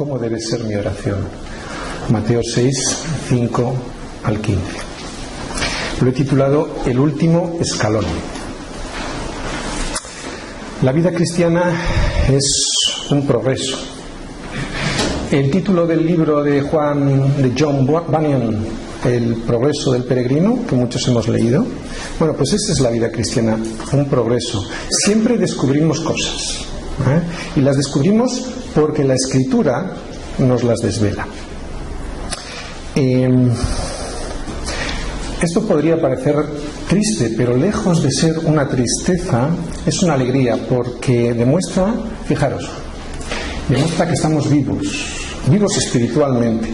cómo debe ser mi oración. Mateo 6, 5 al 15. Lo he titulado El último escalón. La vida cristiana es un progreso. El título del libro de John Bunyan, El progreso del peregrino, que muchos hemos leído, bueno, pues esa es la vida cristiana, un progreso. Siempre descubrimos cosas, y las descubrimos porque la Escritura nos las desvela. Esto podría parecer triste, pero lejos de ser una tristeza, es una alegría, porque demuestra, fijaros, demuestra que estamos vivos espiritualmente,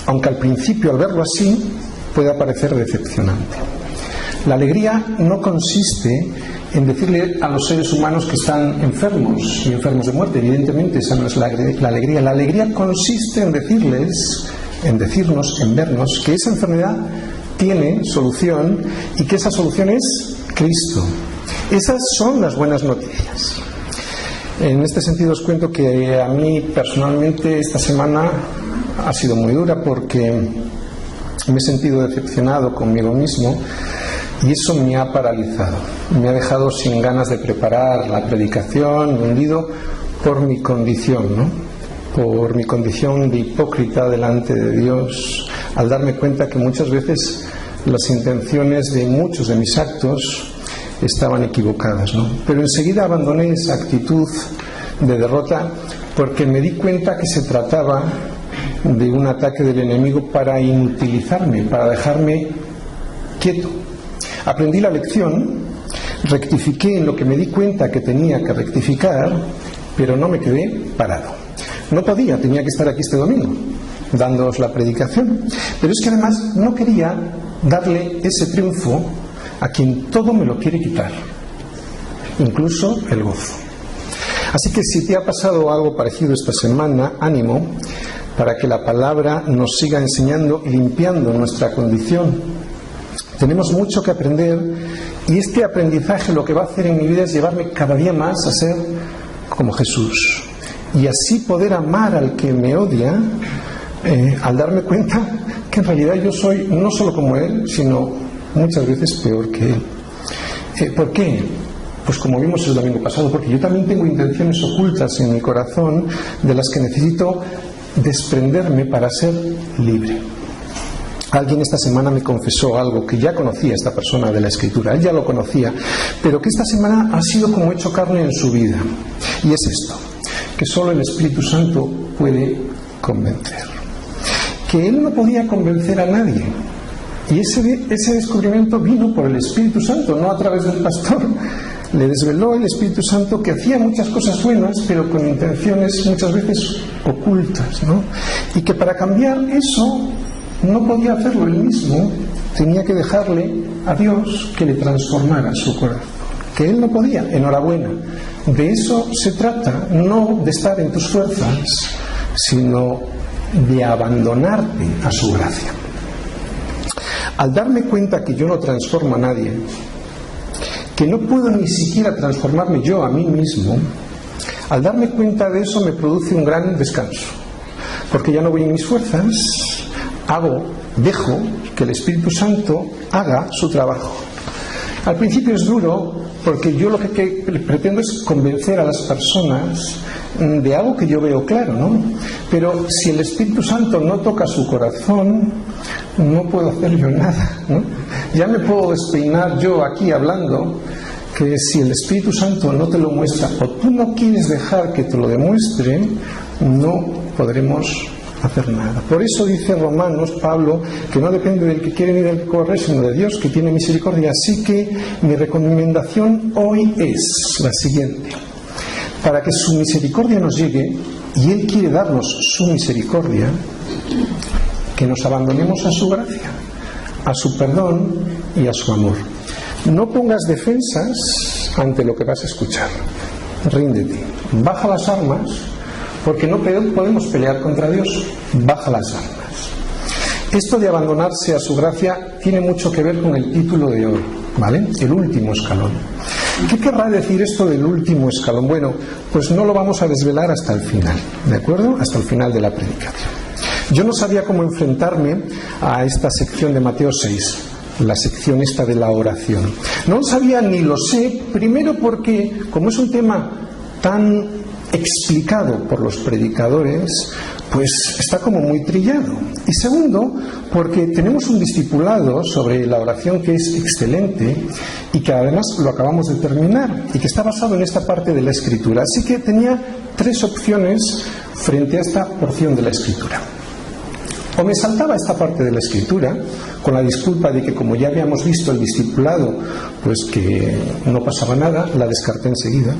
aunque al principio, al verlo así, pueda parecer decepcionante. La alegría no consiste en decirle a los seres humanos que están enfermos y enfermos de muerte. Evidentemente esa no es la alegría. La alegría consiste en vernos que esa enfermedad tiene solución y que esa solución es Cristo. Esas son las buenas noticias. En este sentido os cuento que a mí personalmente esta semana ha sido muy dura, porque me he sentido decepcionado conmigo mismo y eso me ha paralizado. Me ha dejado sin ganas de preparar la predicación, hundido por mi condición, ¿no? Por mi condición de hipócrita delante de Dios, al darme cuenta que muchas veces las intenciones de muchos de mis actos estaban equivocadas, ¿no? Pero enseguida abandoné esa actitud de derrota, porque me di cuenta que se trataba de un ataque del enemigo para inutilizarme, para dejarme quieto. Aprendí la lección, rectifiqué en lo que me di cuenta que tenía que rectificar, pero no me quedé parado. No podía, tenía que estar aquí este domingo dándoos la predicación, pero es que además no quería darle ese triunfo a quien todo me lo quiere quitar, incluso el gozo. Así que si te ha pasado algo parecido esta semana, ánimo, para que la palabra nos siga enseñando y limpiando nuestra condición. Tenemos mucho que aprender, y este aprendizaje lo que va a hacer en mi vida es llevarme cada día más a ser como Jesús, y así poder amar al que me odia, al darme cuenta que en realidad yo soy no solo como Él, sino muchas veces peor que Él. ¿Por qué? Pues como vimos el domingo pasado, porque yo también tengo intenciones ocultas en mi corazón de las que necesito desprenderme para ser libre. Alguien esta semana me confesó algo que ya conocía esta persona de la Escritura, él ya lo conocía, pero que esta semana ha sido como hecho carne en su vida, y es esto, que solo el Espíritu Santo puede convencer, que él no podía convencer a nadie, y ese descubrimiento vino por el Espíritu Santo, no a través del pastor. Le desveló el Espíritu Santo que hacía muchas cosas buenas, pero con intenciones muchas veces ocultas, ¿no? Y que para cambiar eso no podía hacerlo él mismo, tenía que dejarle a Dios que le transformara su corazón, que él no podía. Enhorabuena, de eso se trata, no de estar en tus fuerzas, sino de abandonarte a su gracia. Al darme cuenta que yo no transformo a nadie, que no puedo ni siquiera transformarme yo a mí mismo, al darme cuenta de eso me produce un gran descanso, porque ya no voy en mis fuerzas, dejo que el Espíritu Santo haga su trabajo. Al principio es duro, porque yo lo que pretendo es convencer a las personas de algo que yo veo claro, ¿no? Pero si el Espíritu Santo no toca su corazón, no puedo hacer yo nada, ¿no? Ya me puedo despeinar yo aquí hablando, que si el Espíritu Santo no te lo muestra, o tú no quieres dejar que te lo demuestre, no podremos hacer nada. Por eso dice Romanos, Pablo, que no depende del que quiere ni del que corre, sino de Dios, que tiene misericordia. Así que mi recomendación hoy es la siguiente: para que su misericordia nos llegue, y Él quiere darnos su misericordia, que nos abandonemos a su gracia, a su perdón y a su amor. No pongas defensas ante lo que vas a escuchar. Ríndete, baja las armas, porque no podemos pelear contra Dios. Baja las armas. Esto de abandonarse a su gracia tiene mucho que ver con el título de hoy, ¿vale? El último escalón. ¿Qué querrá decir esto del último escalón? Bueno, pues no lo vamos a desvelar hasta el final, ¿de acuerdo? Hasta el final de la predicación. Yo no sabía cómo enfrentarme a esta sección de Mateo 6, la sección esta de la oración. No lo sabía ni lo sé, primero porque, como es un tema tan explicado por los predicadores, pues está como muy trillado. Y segundo, porque tenemos un discipulado sobre la oración que es excelente y que además lo acabamos de terminar y que está basado en esta parte de la Escritura. Así que tenía tres opciones frente a esta porción de la Escritura. O me saltaba esta parte de la Escritura, con la disculpa de que como ya habíamos visto el discipulado, pues que no pasaba nada, la descarté enseguida.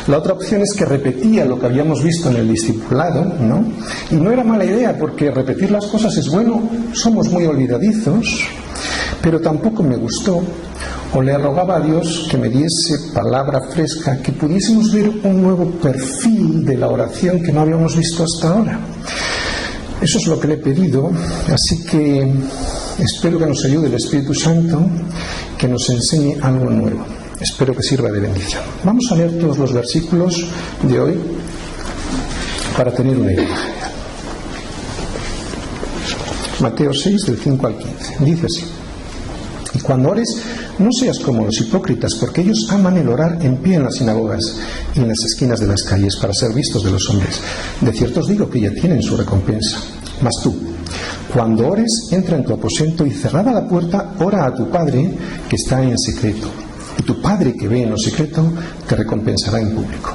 La otra opción es que repetía lo que habíamos visto en el discipulado, ¿no? Y no era mala idea, porque repetir las cosas es bueno, somos muy olvidadizos, pero tampoco me gustó. O le rogaba a Dios que me diese palabra fresca, que pudiésemos ver un nuevo perfil de la oración que no habíamos visto hasta ahora. Eso es lo que le he pedido, así que espero que nos ayude el Espíritu Santo, que nos enseñe algo nuevo. Espero que sirva de bendición. Vamos a leer todos los versículos de hoy para tener una idea general. Mateo 6, del 5 al 15. Dice así: y cuando ores, no seas como los hipócritas, porque ellos aman el orar en pie en las sinagogas y en las esquinas de las calles para ser vistos de los hombres. De cierto os digo que ya tienen su recompensa. Mas tú, cuando ores, entra en tu aposento y cerrada la puerta, ora a tu Padre que está en secreto. Y tu Padre que ve en lo secreto te recompensará en público.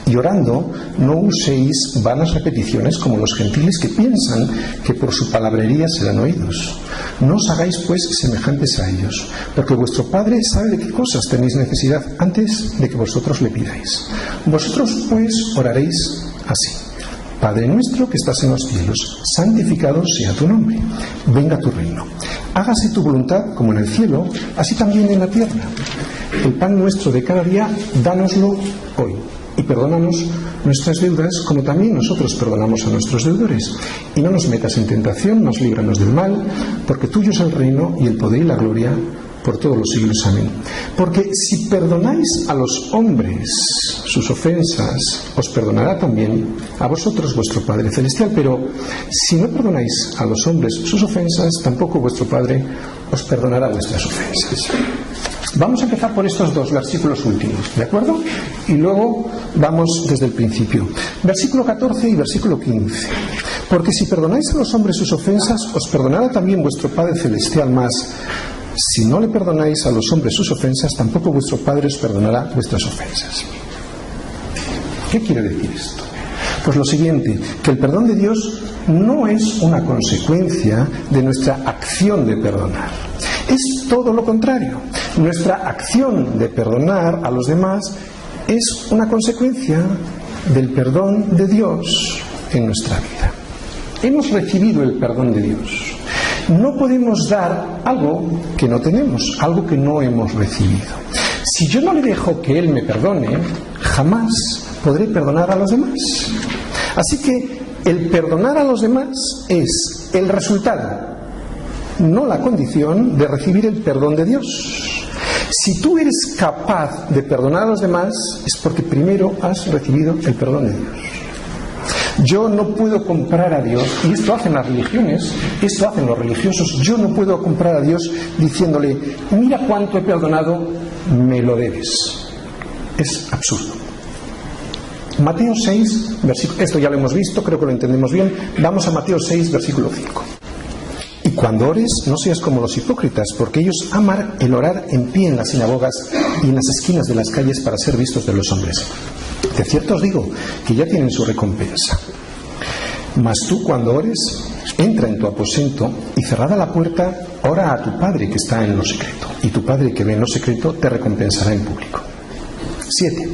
Y orando, no uséis vanas repeticiones como los gentiles que piensan que por su palabrería serán oídos. No os hagáis pues semejantes a ellos, porque vuestro Padre sabe de qué cosas tenéis necesidad antes de que vosotros le pidáis. Vosotros pues oraréis así: Padre nuestro que estás en los cielos, santificado sea tu nombre. Venga tu reino. Hágase tu voluntad como en el cielo, así también en la tierra. El pan nuestro de cada día, dánoslo hoy. Y perdónanos nuestras deudas como también nosotros perdonamos a nuestros deudores. Y no nos metas en tentación, mas líbranos del mal, porque tuyo es el reino y el poder y la gloria por todos los siglos. Amén. Porque si perdonáis a los hombres sus ofensas, os perdonará también a vosotros vuestro Padre Celestial. Pero si no perdonáis a los hombres sus ofensas, tampoco vuestro Padre os perdonará vuestras ofensas. Vamos a empezar por estos dos versículos últimos, ¿de acuerdo? Y luego vamos desde el principio. Versículo 14 y versículo 15. Porque si perdonáis a los hombres sus ofensas, os perdonará también vuestro Padre Celestial. Más, si no le perdonáis a los hombres sus ofensas, tampoco vuestro Padre os perdonará vuestras ofensas. ¿Qué quiere decir esto? Pues lo siguiente, que el perdón de Dios no es una consecuencia de nuestra acción de perdonar. Es todo lo contrario. Nuestra acción de perdonar a los demás es una consecuencia del perdón de Dios en nuestra vida. Hemos recibido el perdón de Dios. No podemos dar algo que no tenemos, algo que no hemos recibido. Si yo no le dejo que Él me perdone, jamás podré perdonar a los demás. Así que el perdonar a los demás es el resultado, no la condición de recibir el perdón de Dios. Si tú eres capaz de perdonar a los demás, es porque primero has recibido el perdón de Dios. Yo no puedo comprar a Dios, y esto hacen las religiones, esto hacen los religiosos. Yo no puedo comprar a Dios diciéndole: mira cuánto he perdonado, me lo debes. Es absurdo. Mateo 6, esto ya lo hemos visto, creo que lo entendemos bien. Vamos a Mateo 6, versículo 5. Y cuando ores, no seas como los hipócritas, porque ellos aman el orar en pie en las sinagogas y en las esquinas de las calles para ser vistos de los hombres. De cierto os digo que ya tienen su recompensa. Mas tú, cuando ores, entra en tu aposento y cerrada la puerta, ora a tu Padre que está en lo secreto. Y tu Padre que ve en lo secreto te recompensará en público. 7.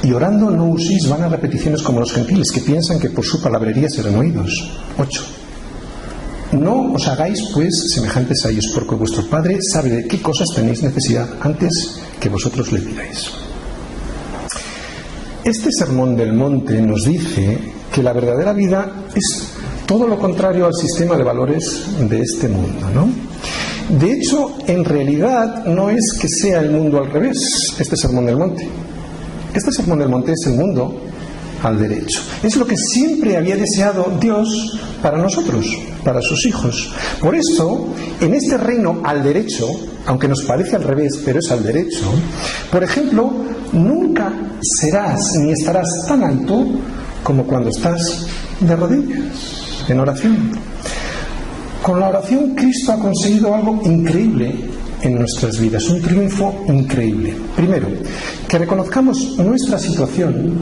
Y orando no uséis vanas repeticiones como los gentiles que piensan que por su palabrería serán oídos. 8. No os hagáis pues semejantes a ellos, porque vuestro Padre sabe de qué cosas tenéis necesidad antes que vosotros le pidáis. Este sermón del monte nos dice que la verdadera vida es todo lo contrario al sistema de valores de este mundo, ¿no? De hecho, en realidad no es que sea el mundo al revés, este Sermón del Monte. Este Sermón del Monte es el mundo al derecho. Es lo que siempre había deseado Dios para nosotros, para sus hijos. Por eso, en este reino al derecho, aunque nos parece al revés, pero es al derecho, por ejemplo, nunca serás ni estarás tan alto como cuando estás de rodillas, en oración. Con la oración Cristo ha conseguido algo increíble en nuestras vidas, un triunfo increíble. Primero, que reconozcamos nuestra situación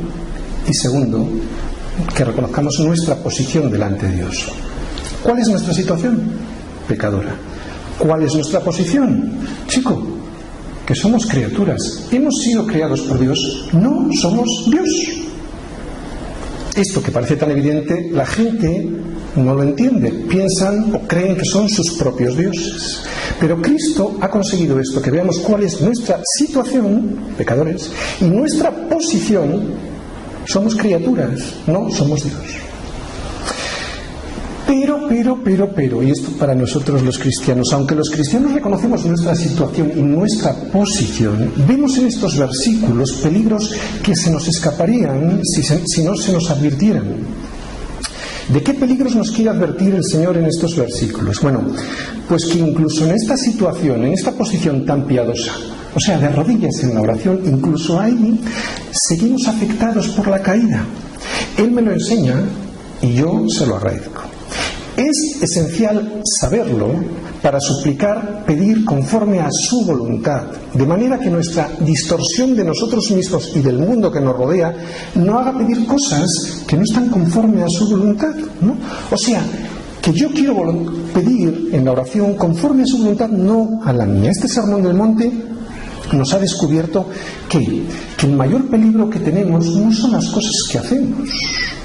y segundo, que reconozcamos nuestra posición delante de Dios. ¿Cuál es nuestra situación? Pecadora. ¿Cuál es nuestra posición? Chico, que somos criaturas. Hemos sido creados por Dios, no somos Dios. Esto que parece tan evidente, la gente no lo entiende. Piensan o creen que son sus propios dioses. Pero Cristo ha conseguido esto, que veamos cuál es nuestra situación, pecadores, y nuestra posición. Somos criaturas, no somos Dios. Pero, y esto para nosotros los cristianos, aunque los cristianos reconocemos nuestra situación y nuestra posición, vemos en estos versículos peligros que se nos escaparían si no se nos advirtieran. ¿De qué peligros nos quiere advertir el Señor en estos versículos? Bueno, pues que incluso en esta situación, en esta posición tan piadosa, o sea, de rodillas en la oración, incluso ahí seguimos afectados por la caída. Él me lo enseña y yo se lo agradezco. Es esencial saberlo para suplicar, pedir conforme a su voluntad, de manera que nuestra distorsión de nosotros mismos y del mundo que nos rodea no haga pedir cosas que no están conforme a su voluntad, ¿no? O sea, que yo quiero pedir en la oración conforme a su voluntad, no a la mía. Este Sermón del Monte nos ha descubierto que el mayor peligro que tenemos no son las cosas que hacemos,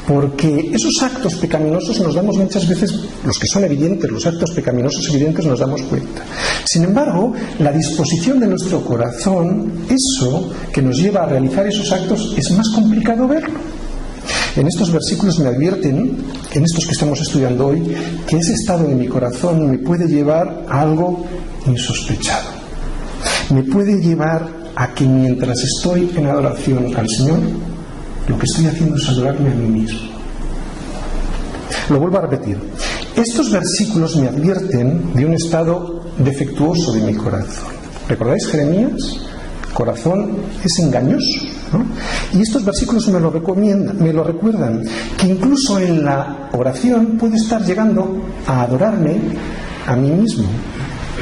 porque esos actos pecaminosos nos damos muchas veces, los que son evidentes, los actos pecaminosos evidentes nos damos cuenta. Sin embargo, la disposición de nuestro corazón, eso que nos lleva a realizar esos actos, es más complicado verlo. En estos versículos me advierten, en estos que estamos estudiando hoy, que ese estado de mi corazón me puede llevar a algo insospechado. Me puede llevar a que mientras estoy en adoración al Señor, lo que estoy haciendo es adorarme a mí mismo. Lo vuelvo a repetir. Estos versículos me advierten de un estado defectuoso de mi corazón. ¿Recordáis Jeremías? Corazón es engañoso, ¿no? Y estos versículos me lo recuerdan, que incluso en la oración puedo estar llegando a adorarme a mí mismo.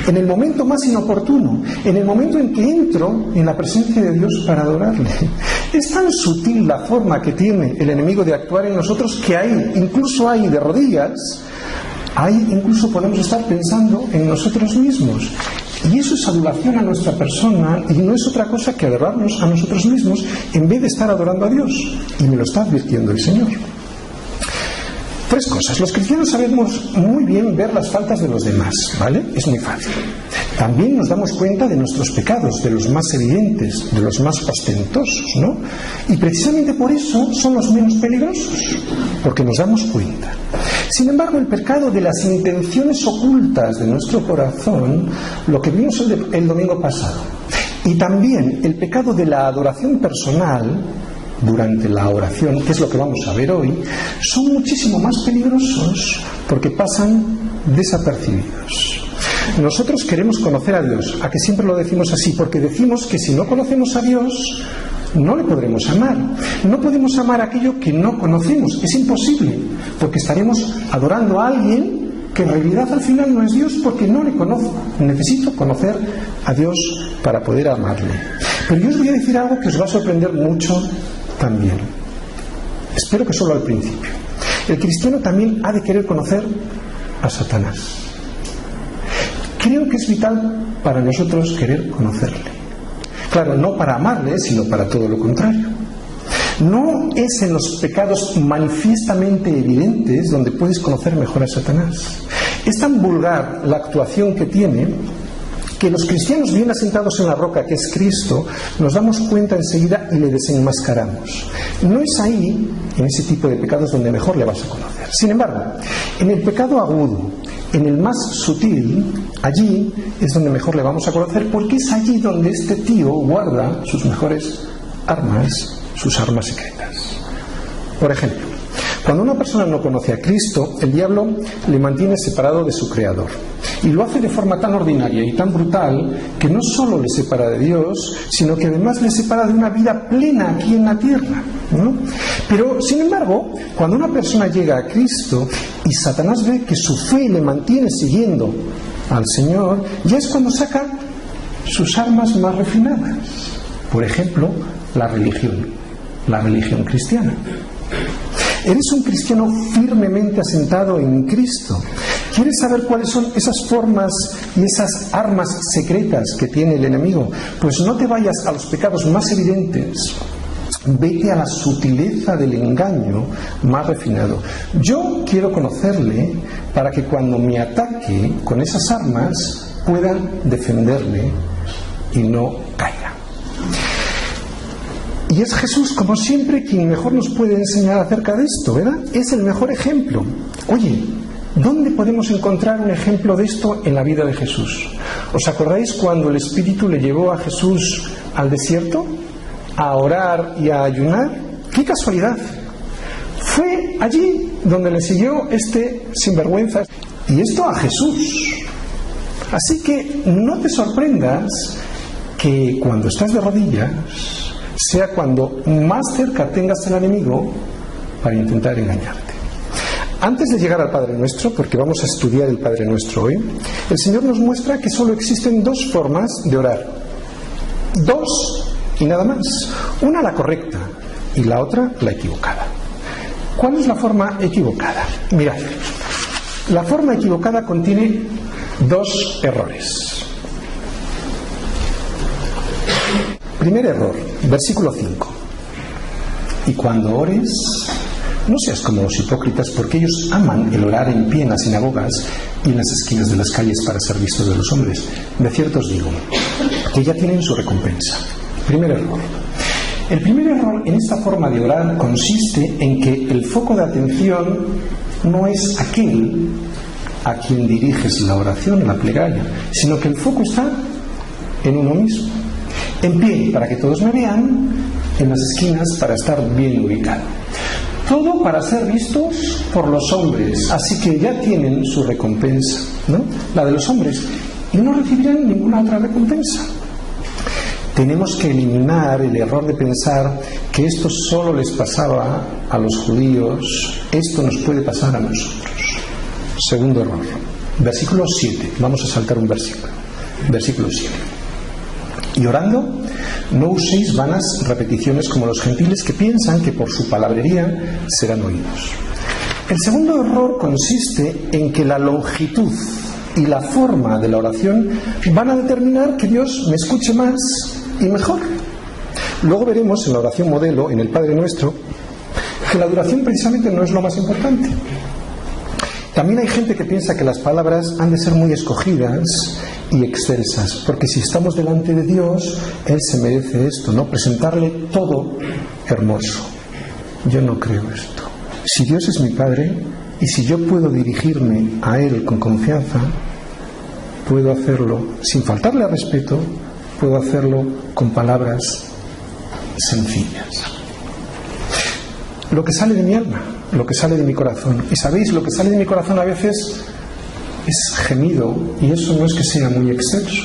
En el momento más inoportuno, en el momento en que entro en la presencia de Dios para adorarle. Es tan sutil la forma que tiene el enemigo de actuar en nosotros que incluso ahí de rodillas, ahí incluso podemos estar pensando en nosotros mismos. Y eso es adoración a nuestra persona y no es otra cosa que adorarnos a nosotros mismos en vez de estar adorando a Dios. Y me lo está advirtiendo el Señor. Tres cosas. Los cristianos sabemos muy bien ver las faltas de los demás, ¿vale? Es muy fácil. También nos damos cuenta de nuestros pecados, de los más evidentes, de los más ostentosos, ¿no? Y precisamente por eso son los menos peligrosos, porque nos damos cuenta. Sin embargo, el pecado de las intenciones ocultas de nuestro corazón, lo que vimos el domingo pasado, y también el pecado de la adoración personal, durante la oración, que es lo que vamos a ver hoy, son muchísimo más peligrosos porque pasan desapercibidos. Nosotros queremos conocer a Dios, ¿a que siempre lo decimos así? Porque decimos que si no conocemos a Dios, no le podremos amar. No podemos amar aquello que no conocemos, es imposible, porque estaremos adorando a alguien que en realidad al final no es Dios porque no le conozco. Necesito conocer a Dios para poder amarle. Pero yo os voy a decir algo que os va a sorprender mucho también. Espero que solo al principio. El cristiano también ha de querer conocer a Satanás. Creo que es vital para nosotros querer conocerle. Claro, no para amarle, sino para todo lo contrario. No es en los pecados manifiestamente evidentes donde puedes conocer mejor a Satanás. Es tan vulgar la actuación que tiene que los cristianos bien asentados en la roca que es Cristo nos damos cuenta enseguida y le desenmascaramos. No es ahí, en ese tipo de pecados, donde mejor le vas a conocer. Sin embargo, en el pecado agudo, en el más sutil, allí es donde mejor le vamos a conocer, porque es allí donde este tío guarda sus mejores armas, sus armas secretas. Por ejemplo, cuando una persona no conoce a Cristo, el diablo le mantiene separado de su Creador. Y lo hace de forma tan ordinaria y tan brutal que no solo le separa de Dios, sino que además le separa de una vida plena aquí en la tierra, ¿no? Pero, sin embargo, cuando una persona llega a Cristo y Satanás ve que su fe le mantiene siguiendo al Señor, ya es cuando saca sus armas más refinadas. Por ejemplo, la religión cristiana. Eres un cristiano firmemente asentado en Cristo. ¿Quieres saber cuáles son esas formas y esas armas secretas que tiene el enemigo? Pues no te vayas a los pecados más evidentes. Vete a la sutileza del engaño más refinado. Yo quiero conocerle para que cuando me ataque con esas armas puedan defenderme y no caiga. Y es Jesús, como siempre, quien mejor nos puede enseñar acerca de esto, ¿verdad? Es el mejor ejemplo. Oye, ¿dónde podemos encontrar un ejemplo de esto en la vida de Jesús? ¿Os acordáis cuando el Espíritu le llevó a Jesús al desierto a orar y a ayunar? ¡Qué casualidad! Fue allí donde le siguió este sinvergüenza. Y esto a Jesús. Así que no te sorprendas que cuando estás de rodillas sea cuando más cerca tengas al enemigo para intentar engañarte. Antes de llegar al Padre Nuestro, porque vamos a estudiar el Padre Nuestro hoy, el Señor nos muestra que solo existen dos formas de orar. Dos y nada más. Una la correcta y la otra la equivocada. ¿Cuál es la forma equivocada? Mirad, la forma equivocada contiene dos errores. Primer error, versículo 5. Y cuando ores, no seas como los hipócritas, porque ellos aman el orar en pie en las sinagogas y en las esquinas de las calles para ser vistos de los hombres. De cierto os digo, que ya tienen su recompensa. Primer error. El primer error en esta forma de orar consiste en que el foco de atención no es aquel a quien diriges la oración, la plegaria, sino que el foco está en uno mismo. En pie para que todos me vean, en las esquinas para estar bien ubicado. Todo para ser vistos por los hombres, así que ya tienen su recompensa, ¿no? La de los hombres, y no recibirán ninguna otra recompensa. Tenemos que eliminar el error de pensar que esto solo les pasaba a los judíos, esto nos puede pasar a nosotros. Segundo error, versículo 7, vamos a saltar un versículo. Versículo 7. Y orando, no uséis vanas repeticiones como los gentiles que piensan que por su palabrería serán oídos. El segundo error consiste en que la longitud y la forma de la oración van a determinar que Dios me escuche más y mejor. Luego veremos en la oración modelo, en el Padre Nuestro, que la duración precisamente no es lo más importante. También hay gente que piensa que las palabras han de ser muy escogidas y excelsas, porque si estamos delante de Dios, Él se merece esto, ¿no? Presentarle todo hermoso. Yo no creo esto. Si Dios es mi Padre, y si yo puedo dirigirme a Él con confianza, puedo hacerlo sin faltarle al respeto, puedo hacerlo con palabras sencillas. Lo que sale de mi alma, lo que sale de mi corazón. Y sabéis, lo que sale de mi corazón a veces es gemido, y eso no es que sea muy excelso.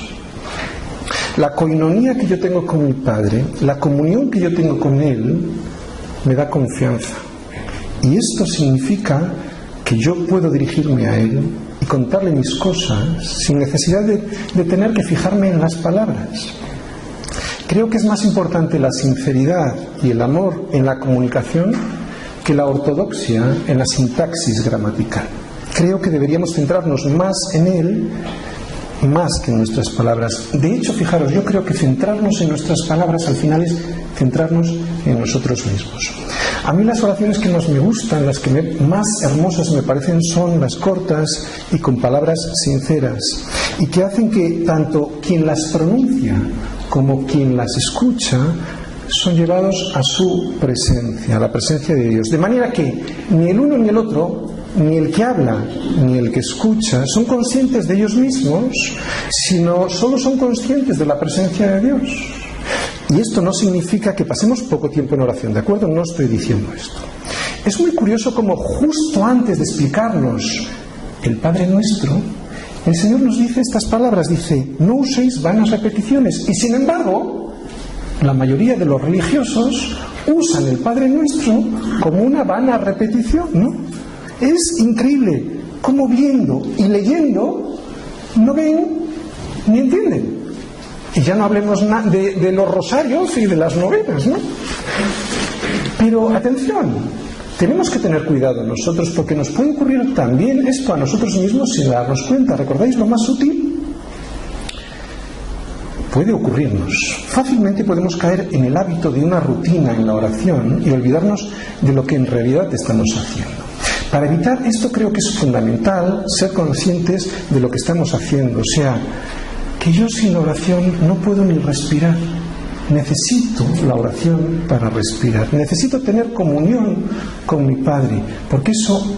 La coinonía que yo tengo con mi Padre, la comunión que yo tengo con Él, me da confianza. Y esto significa que yo puedo dirigirme a Él y contarle mis cosas sin necesidad de tener que fijarme en las palabras. Creo que es más importante la sinceridad y el amor en la comunicación que la ortodoxia en la sintaxis gramatical. Creo que deberíamos centrarnos más en Él, más que en nuestras palabras. De hecho, fijaros, yo creo que centrarnos en nuestras palabras al final es centrarnos en nosotros mismos. A mí las oraciones que más me gustan, las que más hermosas me parecen, son las cortas y con palabras sinceras, y que hacen que tanto quien las pronuncia como quien las escucha son llevados a su presencia, a la presencia de Dios. De manera que ni el uno ni el otro ni el que habla ni el que escucha son conscientes de ellos mismos, sino solo son conscientes de la presencia de Dios. Y esto no significa que pasemos poco tiempo en oración, ¿de acuerdo? No estoy diciendo esto. Es muy curioso como justo antes de explicarnos el Padre Nuestro, el Señor nos dice estas palabras, dice: no uséis vanas repeticiones. Y sin embargo, la mayoría de los religiosos usan el Padre Nuestro como una vana repetición, ¿no? Es increíble cómo viendo y leyendo no ven ni entienden. Y ya no hablemos de los rosarios y de las novenas, ¿no? Pero atención, tenemos que tener cuidado nosotros, porque nos puede ocurrir también esto a nosotros mismos sin darnos cuenta. ¿Recordáis lo más sutil? Puede ocurrirnos. Fácilmente podemos caer en el hábito de una rutina en la oración y olvidarnos de lo que en realidad estamos haciendo. Para evitar esto creo que es fundamental ser conscientes de lo que estamos haciendo. O sea, que yo sin oración no puedo ni respirar. Necesito la oración para respirar. Necesito tener comunión con mi Padre, porque eso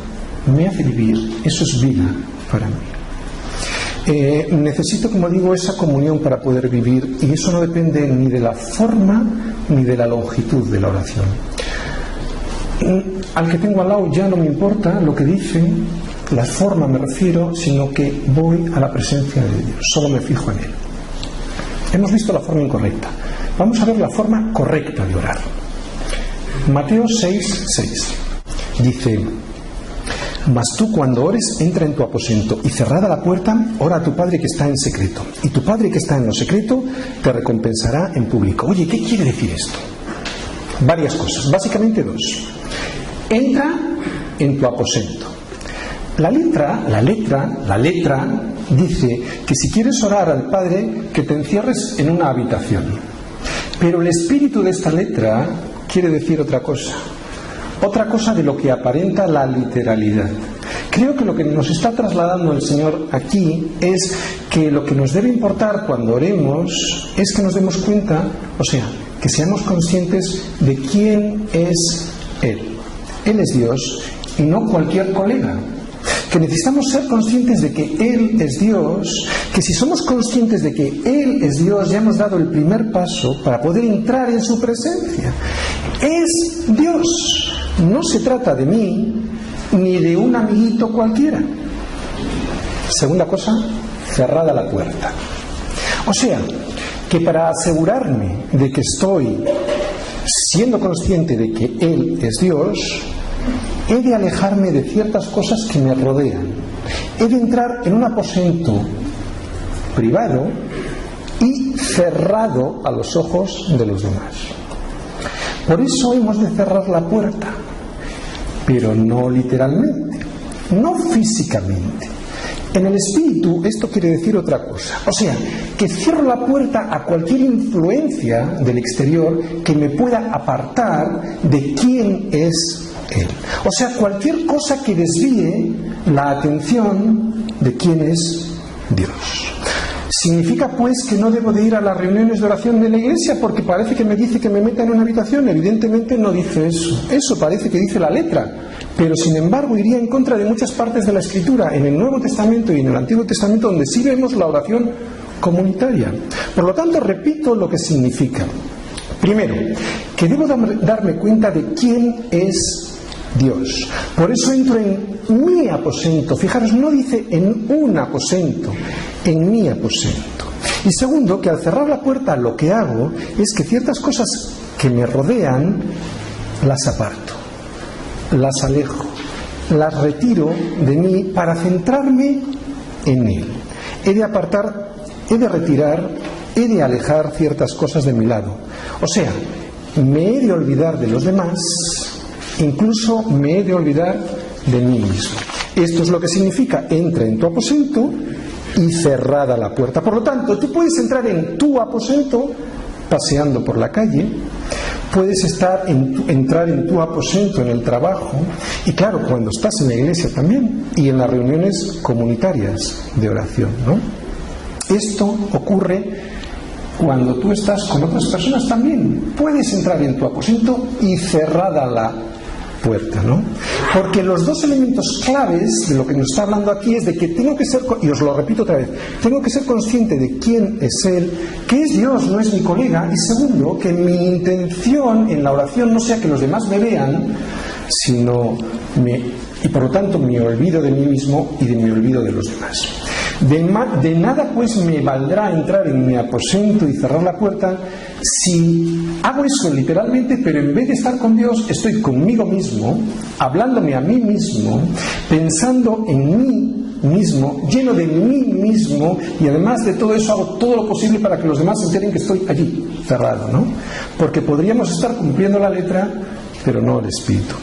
me hace vivir. Eso es vida para mí. Necesito, como digo, esa comunión para poder vivir, y eso no depende ni de la forma ni de la longitud de la oración. Al que tengo al lado ya no me importa lo que dice, la forma me refiero, sino que voy a la presencia de Dios, solo me fijo en Él. Hemos visto la forma incorrecta. Vamos a ver la forma correcta de orar. Mateo 6:6 dice: mas tú, cuando ores, entra en tu aposento y cerrada la puerta, ora a tu Padre que está en secreto, y tu Padre que está en lo secreto te recompensará en público. Oye, ¿qué quiere decir esto? Varias cosas, básicamente dos. Entra en tu aposento. La letra dice que si quieres orar al Padre, que te encierres en una habitación. Pero el espíritu de esta letra quiere decir otra cosa de lo que aparenta la literalidad. Creo que lo que nos está trasladando el Señor aquí es que lo que nos debe importar cuando oremos es que nos demos cuenta, o sea, que seamos conscientes de quién es Él. Él es Dios y no cualquier colega. Que necesitamos ser conscientes de que Él es Dios, que si somos conscientes de que Él es Dios, ya hemos dado el primer paso para poder entrar en su presencia. Es Dios. No se trata de mí ni de un amiguito cualquiera. Segunda cosa, cerrada la puerta. O sea, que para asegurarme de que estoy siendo consciente de que Él es Dios, he de alejarme de ciertas cosas que me rodean. He de entrar en un aposento privado y cerrado a los ojos de los demás. Por eso hemos de cerrar la puerta, pero no literalmente, no físicamente. En el espíritu esto quiere decir otra cosa. O sea, que cierro la puerta a cualquier influencia del exterior que me pueda apartar de quién es Él. O sea, cualquier cosa que desvíe la atención de quién es Dios. ¿Significa pues que no debo de ir a las reuniones de oración de la iglesia porque parece que me dice que me meta en una habitación? Evidentemente no dice eso. Eso parece que dice la letra. Pero sin embargo iría en contra de muchas partes de la Escritura, en el Nuevo Testamento y en el Antiguo Testamento, donde sí vemos la oración comunitaria. Por lo tanto, repito lo que significa. Primero, que debo darme cuenta de quién es Dios. Por eso entro en mi aposento. Fijaros, no dice en un aposento, en mi aposento. Y segundo, que al cerrar la puerta lo que hago es que ciertas cosas que me rodean las aparto, las alejo, las retiro de mí para centrarme en Él. He de apartar, he de retirar, he de alejar ciertas cosas de mi lado. O sea, me he de olvidar de los demás, incluso me he de olvidar de mí mismo. Esto es lo que significa: entra en tu aposento y cerrada la puerta. Por lo tanto, tú puedes entrar en tu aposento paseando por la calle, puedes entrar en tu aposento en el trabajo, y claro, cuando estás en la iglesia también, y en las reuniones comunitarias de oración, ¿no? Esto ocurre cuando tú estás con otras personas también. Puedes entrar en tu aposento y cerrada puerta, ¿no? Porque los dos elementos claves de lo que nos está hablando aquí es de que tengo que ser, y os lo repito otra vez, tengo que ser consciente de quién es Él, que es Dios, no es mi colega, y segundo, que mi intención en la oración no sea que los demás me vean, sino y por lo tanto me olvido de mí mismo y de mi olvido de los demás. De nada pues me valdrá entrar en mi aposento y cerrar la puerta si hago eso literalmente, pero en vez de estar con Dios estoy conmigo mismo, hablándome a mí mismo, pensando en mí mismo, lleno de mí mismo, y además de todo eso hago todo lo posible para que los demás se enteren que estoy allí, cerrado, ¿no? Porque podríamos estar cumpliendo la letra, pero no el espíritu.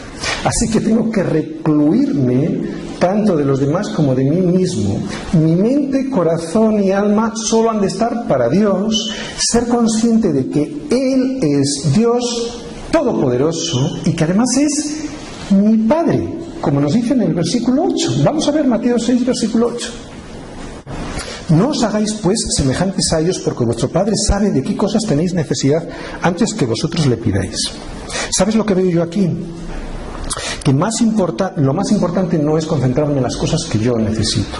Así que tengo que recluirme tanto de los demás como de mí mismo. Mi mente, corazón y alma solo han de estar para Dios, ser consciente de que Él es Dios Todopoderoso y que además es mi Padre, como nos dice en el versículo 8. Vamos a ver Mateo 6, versículo 8. No os hagáis pues semejantes a ellos, porque vuestro Padre sabe de qué cosas tenéis necesidad antes que vosotros le pidáis. ¿Sabes lo que veo yo aquí? Que lo más importante no es concentrarme en las cosas que yo necesito,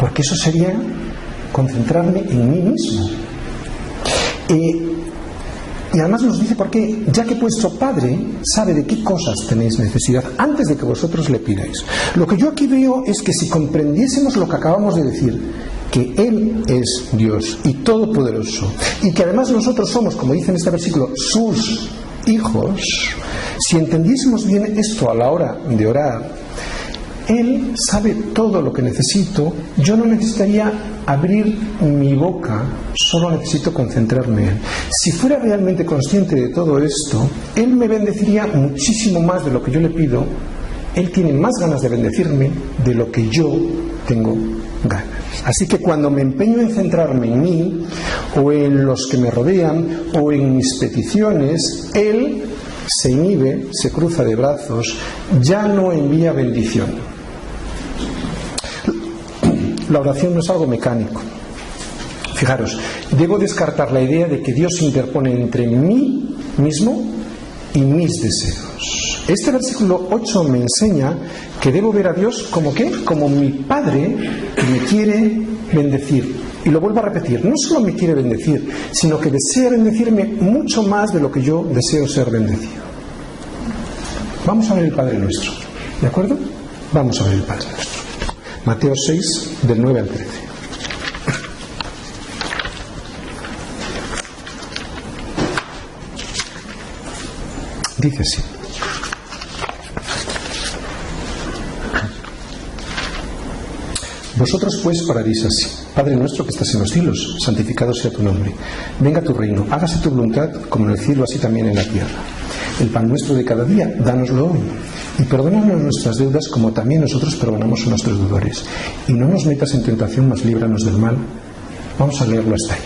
porque eso sería concentrarme en mí mismo. Y además nos dice por qué, ya que vuestro Padre sabe de qué cosas tenéis necesidad antes de que vosotros le pidáis. Lo que yo aquí veo es que si comprendiésemos lo que acabamos de decir, que Él es Dios y Todopoderoso, y que además nosotros somos, como dice en este versículo, sus hijos, si entendiésemos bien esto a la hora de orar, Él sabe todo lo que necesito, yo no necesitaría abrir mi boca, solo necesito concentrarme en Él. Si fuera realmente consciente de todo esto, Él me bendeciría muchísimo más de lo que yo le pido. Él tiene más ganas de bendecirme de lo que yo tengo ganas. Así que cuando me empeño en centrarme en mí, o en los que me rodean, o en mis peticiones, Él se inhibe, se cruza de brazos, ya no envía bendición. La oración no es algo mecánico. Fijaros, debo descartar la idea de que Dios se interpone entre mí mismo y mis deseos. Este versículo 8 me enseña que debo ver a Dios como ¿qué? Como mi Padre que me quiere bendecir. Y lo vuelvo a repetir, no solo me quiere bendecir, sino que desea bendecirme mucho más de lo que yo deseo ser bendecido. Vamos a ver el Padre Nuestro, ¿de acuerdo? Vamos a ver el Padre Nuestro. Mateo 6, del 9 al 13. Dice así. Vosotros pues oraréis así: Padre nuestro que estás en los cielos, santificado sea tu nombre. Venga tu reino, hágase tu voluntad, como en el cielo, así también en la tierra. El pan nuestro de cada día, dánoslo hoy. Y perdónanos nuestras deudas, como también nosotros perdonamos a nuestros deudores. Y no nos metas en tentación, mas líbranos del mal. Vamos a leerlo hasta ahí.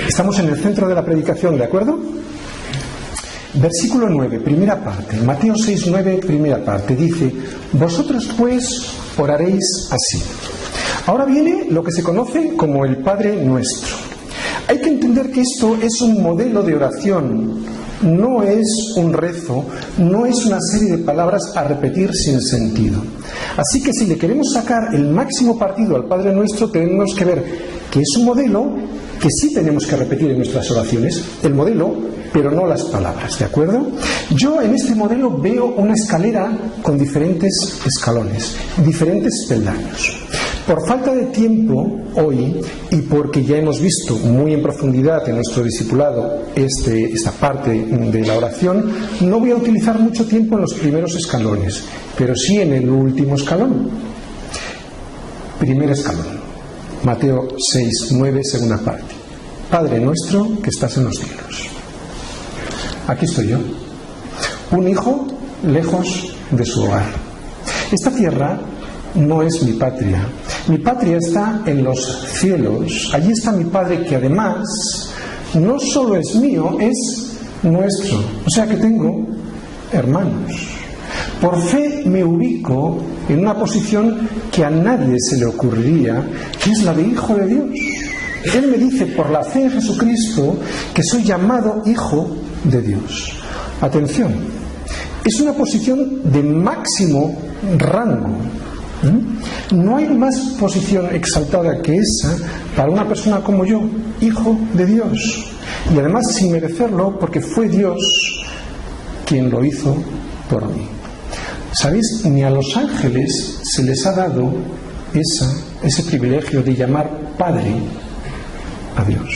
Estamos en el centro de la predicación, ¿de acuerdo? Versículo 9, primera parte. Mateo 6, 9, primera parte. Dice: vosotros pues oraréis así. Ahora viene lo que se conoce como el Padre Nuestro. Hay que entender que esto es un modelo de oración, no es un rezo, no es una serie de palabras a repetir sin sentido. Así que si le queremos sacar el máximo partido al Padre Nuestro, tenemos que ver que es un modelo que sí tenemos que repetir en nuestras oraciones, el modelo, pero no las palabras, ¿de acuerdo? Yo en este modelo veo una escalera con diferentes escalones, diferentes peldaños. Por falta de tiempo hoy, y porque ya hemos visto muy en profundidad en nuestro discipulado esta parte de la oración, no voy a utilizar mucho tiempo en los primeros escalones, pero sí en el último escalón. Primer escalón, Mateo 6, 9, segunda parte. Padre nuestro que estás en los cielos. Aquí estoy yo, un hijo lejos de su hogar. Esta tierra no es mi patria. Mi patria está en los cielos. Allí está mi Padre, que además no solo es mío, es nuestro. O sea que tengo hermanos. Por fe me ubico en una posición que a nadie se le ocurriría, que es la de hijo de Dios. Él me dice, por la fe en Jesucristo, que soy llamado hijo de Dios. Atención, Es una posición de máximo rango. No hay más posición exaltada que esa para una persona como yo, hijo de Dios. Y además sin merecerlo, porque fue Dios quien lo hizo por mí. ¿Sabéis? Ni a los ángeles se les ha dado ese privilegio de llamar Padre a Dios.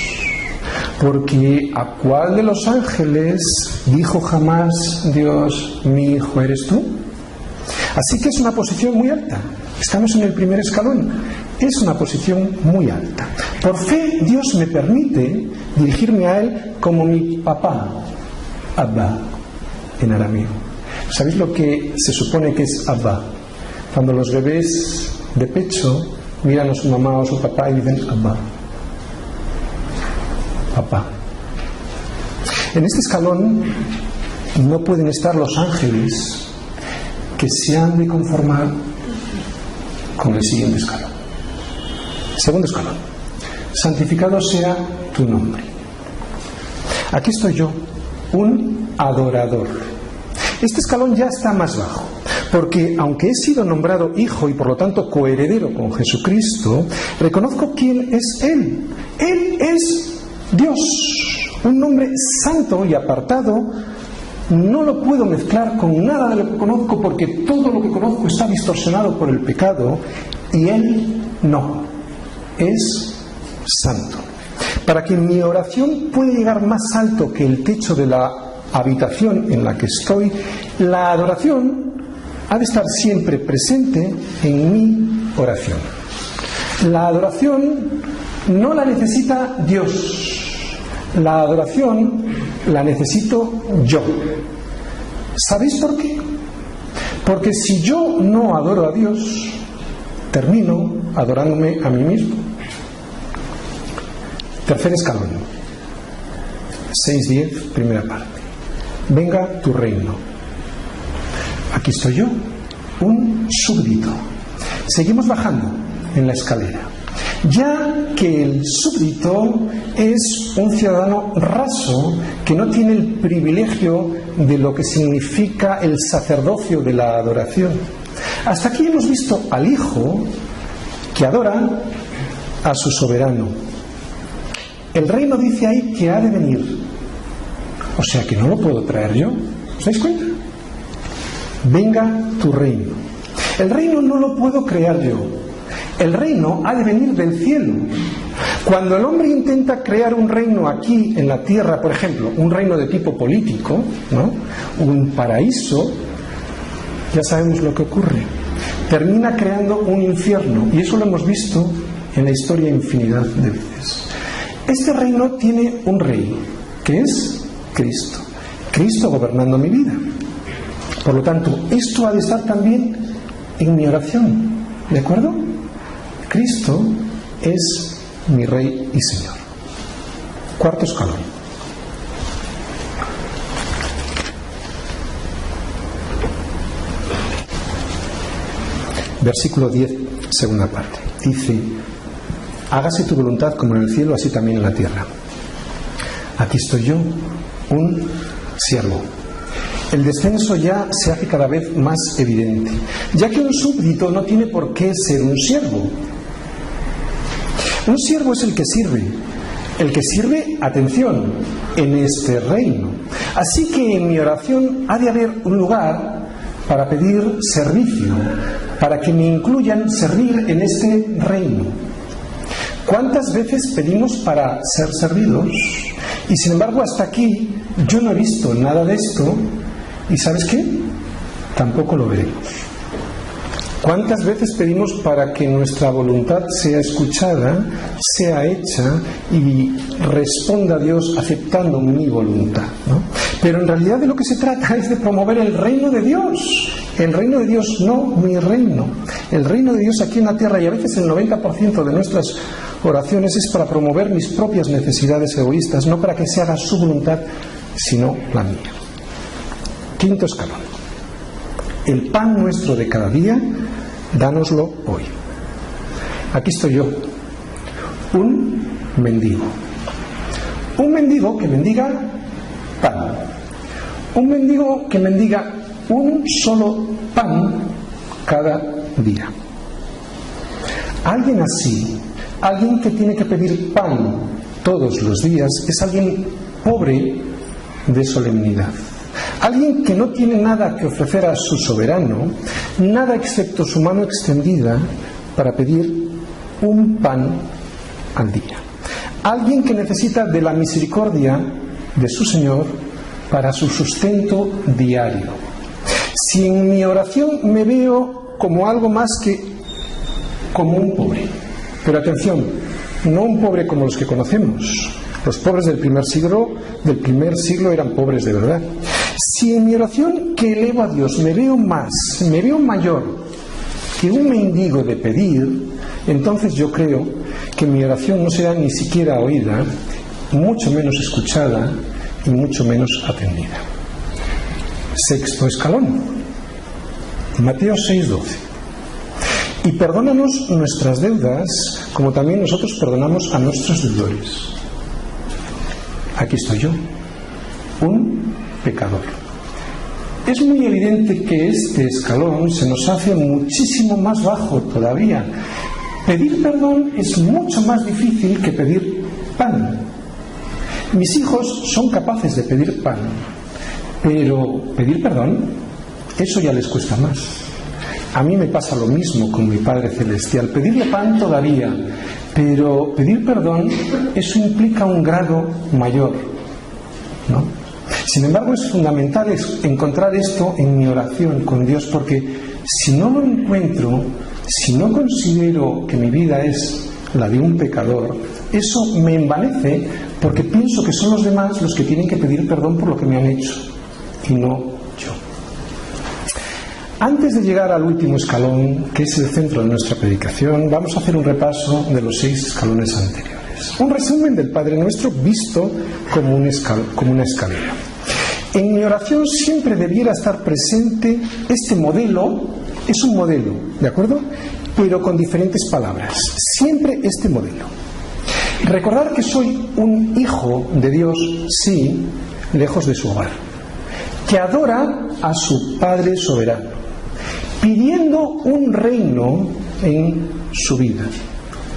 Porque ¿a cuál de los ángeles dijo jamás Dios, mi hijo eres tú? Así que es una posición muy alta. Estamos en el primer escalón. Es una posición muy alta. Por fe, Dios me permite dirigirme a Él como mi papá, Abba, en arameo. ¿Sabéis lo que se supone que es Abba? Cuando los bebés de pecho miran a su mamá o a su papá y dicen Abba, papá. En este escalón no pueden estar los ángeles, que se han de conformar con el siguiente escalón. Segundo escalón: santificado sea tu nombre. Aquí estoy yo, un adorador. Este escalón ya está más bajo, porque aunque he sido nombrado hijo y por lo tanto coheredero con Jesucristo, reconozco quién es Él. Él es Dios, un nombre santo y apartado. No lo puedo mezclar con nada de lo que conozco, porque todo lo que conozco está distorsionado por el pecado, y Él no. Es santo. Para que mi oración pueda llegar más alto que el techo de la habitación en la que estoy, la adoración ha de estar siempre presente en mi oración. La adoración no la necesita Dios. La adoración la necesito yo. ¿Sabéis por qué? Porque si yo no adoro a Dios, termino adorándome a mí mismo. Tercer escalón, 6:10, primera parte. Venga tu reino. Aquí estoy yo, un súbdito. Seguimos bajando en la escalera. Ya que el súbdito es un ciudadano raso que no tiene el privilegio de lo que significa el sacerdocio de la adoración. Hasta aquí hemos visto al hijo que adora a su soberano. El reino dice ahí que ha de venir. O sea que no lo puedo traer yo. ¿Os dais cuenta? Venga tu reino. El reino no lo puedo crear yo. El reino ha de venir del cielo. Cuando el hombre intenta crear un reino aquí en la tierra, por ejemplo, un reino de tipo político, ¿no?, un paraíso, ya sabemos lo que ocurre. Termina creando un infierno, y eso lo hemos visto en la historia infinidad de veces. Este reino tiene un rey, que es Cristo. Cristo gobernando mi vida. Por lo tanto, esto ha de estar también en mi oración. ¿De acuerdo? Cristo es mi Rey y Señor. Cuarto escalón. Versículo 10, segunda parte. Dice: hágase tu voluntad como en el cielo, así también en la tierra. Aquí estoy yo, un siervo. El descenso ya se hace cada vez más evidente, ya que un súbdito no tiene por qué ser un siervo. Un siervo es el que sirve, atención, en este reino. Así que en mi oración ha de haber un lugar para pedir servicio, para que me incluyan servir en este reino. ¿Cuántas veces pedimos para ser servidos? Y sin embargo, hasta aquí yo no he visto nada de esto, y ¿sabes qué? Tampoco lo veremos. ¿Cuántas veces pedimos para que nuestra voluntad sea escuchada, sea hecha y responda a Dios aceptando mi voluntad, ¿no? Pero en realidad de lo que se trata es de promover el reino de Dios. El reino de Dios, no mi reino. El reino de Dios aquí en la tierra, y a veces el 90% de nuestras oraciones es para promover mis propias necesidades egoístas, no para que se haga su voluntad, sino la mía. Quinto escalón. El pan nuestro de cada día, dánoslo hoy. Aquí estoy yo, un mendigo. Un mendigo que mendiga pan. Un mendigo que mendiga un solo pan cada día. Alguien así, alguien que tiene que pedir pan todos los días, es alguien pobre de solemnidad. Alguien que no tiene nada que ofrecer a su soberano, nada excepto su mano extendida para pedir un pan al día. Alguien que necesita de la misericordia de su Señor para su sustento diario. Si en mi oración me veo como algo más que como un pobre, pero atención, no un pobre como los que conocemos. Los pobres del primer siglo eran pobres de verdad. Si en mi oración que elevo a Dios me veo mayor que un mendigo de pedir, entonces yo creo que mi oración no será ni siquiera oída, mucho menos escuchada y mucho menos atendida. Sexto escalón, Mateo 6:12. Y perdónanos nuestras deudas, como también nosotros perdonamos a nuestros deudores. Aquí estoy yo, un pecador. Es muy evidente que este escalón se nos hace muchísimo más bajo todavía. Pedir perdón es mucho más difícil que pedir pan. Mis hijos son capaces de pedir pan, pero pedir perdón, eso ya les cuesta más. A mí me pasa lo mismo con mi Padre Celestial. Pedirle pan todavía, pero pedir perdón, eso implica un grado mayor, ¿no? Sin embargo, es fundamental encontrar esto en mi oración con Dios, porque si no lo encuentro, si no considero que mi vida es la de un pecador, eso me envanece, porque pienso que son los demás los que tienen que pedir perdón por lo que me han hecho, y no yo. Antes de llegar al último escalón, que es el centro de nuestra predicación, vamos a hacer un repaso de los 6 escalones anteriores. Un resumen del Padre Nuestro visto como una escalera. En mi oración siempre debiera estar presente este modelo, es un modelo, ¿de acuerdo? Pero con diferentes palabras. Siempre este modelo. Recordar que soy un hijo de Dios, sí, lejos de su hogar, que adora a su Padre soberano, pidiendo un reino en su vida,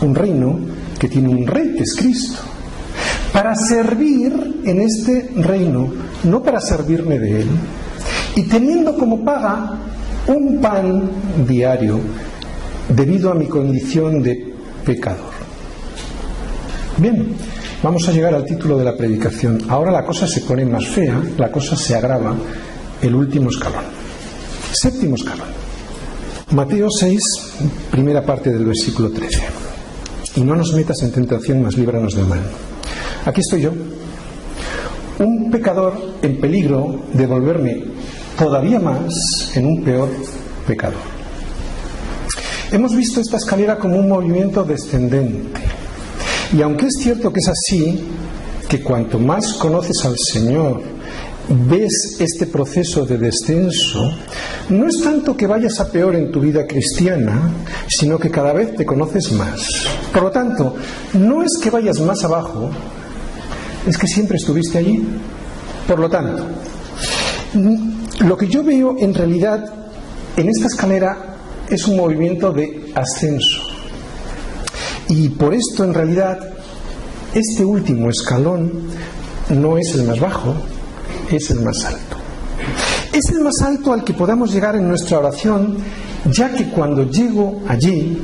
un reino que tiene un rey que es Cristo, para servir en este reino, no para servirme de él, y teniendo como paga un pan diario debido a mi condición de pecador. Bien, vamos a llegar al título de la predicación. Ahora la cosa se pone más fea, la cosa se agrava, el último escalón. Séptimo escalón. Mateo 6, primera parte del versículo 13. Y no nos metas en tentación, mas líbranos del mal. Aquí estoy yo, un pecador en peligro de volverme todavía más en un peor pecador. Hemos visto esta escalera como un movimiento descendente. Y aunque es cierto que es así, que cuanto más conoces al Señor, ves este proceso de descenso, no es tanto que vayas a peor en tu vida cristiana, sino que cada vez te conoces más. Por lo tanto, no es que vayas más abajo, es que siempre estuviste allí. Por lo tanto, lo que yo veo en realidad en esta escalera es un movimiento de ascenso. Y por esto, en realidad, este último escalón no es el más bajo, es el más alto. Es el más alto al que podamos llegar en nuestra oración, ya que cuando llego allí,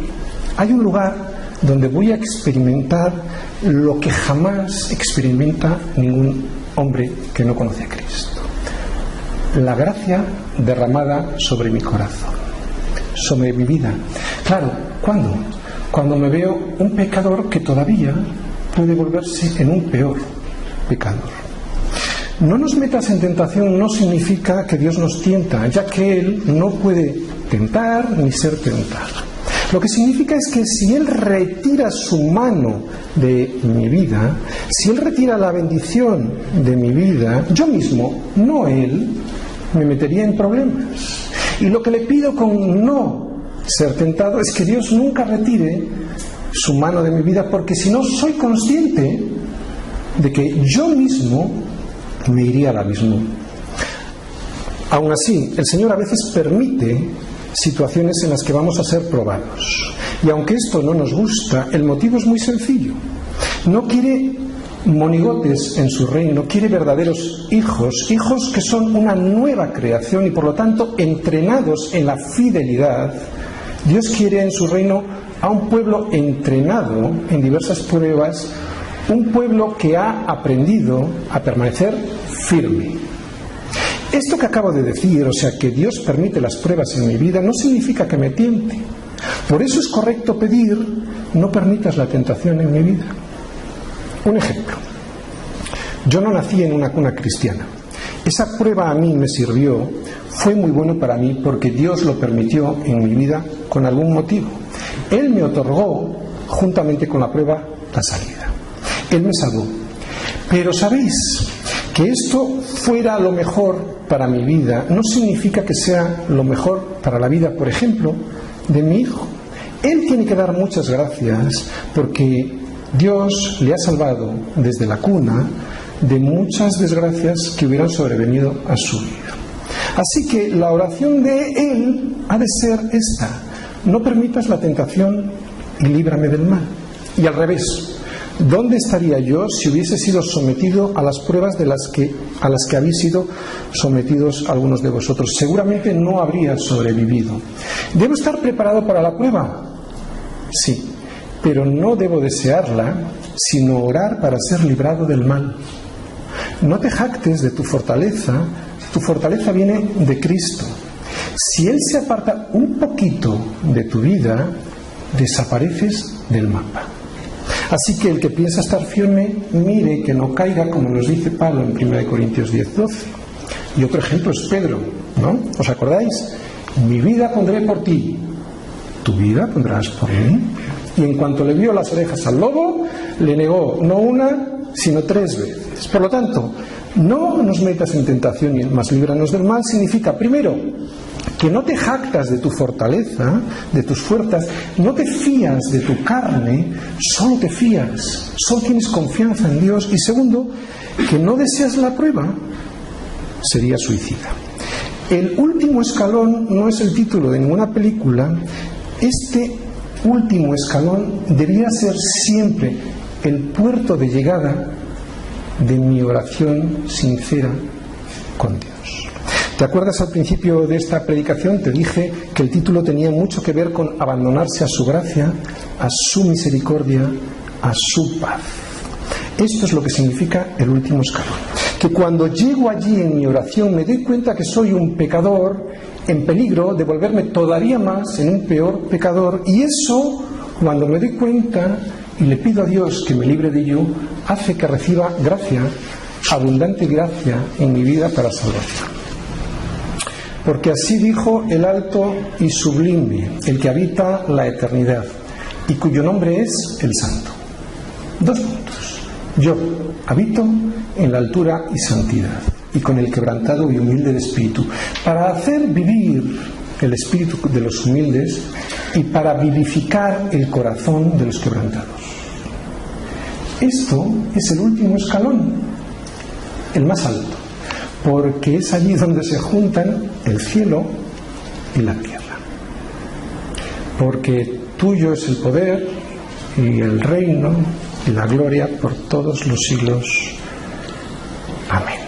hay un lugar donde voy a experimentar lo que jamás experimenta ningún hombre que no conoce a Cristo. La gracia derramada sobre mi corazón, sobre mi vida. Claro, ¿cuándo? Cuando me veo un pecador que todavía puede volverse en un peor pecador. No nos metas en tentación no significa que Dios nos tienta, ya que Él no puede tentar ni ser tentado. Lo que significa es que si Él retira su mano de mi vida, si Él retira la bendición de mi vida, yo mismo, no Él, me metería en problemas. Y lo que le pido con no ser tentado es que Dios nunca retire su mano de mi vida, porque si no soy consciente de que yo mismo me iría al abismo. Aún así, el Señor a veces permite situaciones en las que vamos a ser probados. Y aunque esto no nos gusta, el motivo es muy sencillo. No quiere monigotes en su reino, quiere verdaderos hijos, hijos que son una nueva creación y por lo tanto entrenados en la fidelidad. Dios quiere en su reino a un pueblo entrenado en diversas pruebas, un pueblo que ha aprendido a permanecer firme. Esto que acabo de decir, o sea, que Dios permite las pruebas en mi vida, no significa que me tiente. Por eso es correcto pedir: no permitas la tentación en mi vida. Un ejemplo. Yo no nací en una cuna cristiana. Esa prueba a mí me sirvió, fue muy bueno para mí porque Dios lo permitió en mi vida con algún motivo. Él me otorgó, juntamente con la prueba, la salida. Él me salvó. Pero ¿sabéis? Que esto fuera lo mejor para mi vida no significa que sea lo mejor para la vida, por ejemplo, de mi hijo. Él tiene que dar muchas gracias porque Dios le ha salvado desde la cuna de muchas desgracias que hubieran sobrevenido a su vida. Así que la oración de él ha de ser esta: no permitas la tentación y líbrame del mal. Y al revés, ¿dónde estaría yo si hubiese sido sometido a las pruebas a las que habéis sido sometidos algunos de vosotros? Seguramente no habría sobrevivido. ¿Debo estar preparado para la prueba? Sí, pero no debo desearla, sino orar para ser librado del mal. No te jactes de tu fortaleza viene de Cristo. Si Él se aparta un poquito de tu vida, desapareces del mapa. Así que el que piensa estar firme, mire que no caiga, como nos dice Pablo en 1 Corintios 10:12. Y otro ejemplo es Pedro, ¿no? ¿Os acordáis? Mi vida pondré por ti, tu vida pondrás por mí. Y en cuanto le vio las orejas al lobo, le negó no una, sino 3 veces. Por lo tanto, no nos metas en tentación, mas líbranos del mal, significa, primero, que no te jactas de tu fortaleza, de tus fuerzas, no te fías de tu carne, solo te fías, solo tienes confianza en Dios. Y segundo, que no deseas la prueba, sería suicida. El último escalón no es el título de ninguna película. Este último escalón debía ser siempre el puerto de llegada de mi oración sincera con Dios. ¿Te acuerdas al principio de esta predicación? Te dije que el título tenía mucho que ver con abandonarse a su gracia, a su misericordia, a su paz. Esto es lo que significa el último escalón. Que cuando llego allí en mi oración me doy cuenta que soy un pecador en peligro de volverme todavía más en un peor pecador, y eso, cuando me doy cuenta y le pido a Dios que me libre de ello, hace que reciba gracia, abundante gracia en mi vida para salvación. Porque así dijo el alto y sublime, el que habita la eternidad, y cuyo nombre es el Santo. 2 puntos. Yo habito en la altura y santidad, y con el quebrantado y humilde de espíritu, para hacer vivir el espíritu de los humildes y para vivificar el corazón de los quebrantados. Esto es el último escalón, el más alto, porque es allí donde se juntan el cielo y la tierra. Porque tuyo es el poder y el reino y la gloria por todos los siglos. Amén.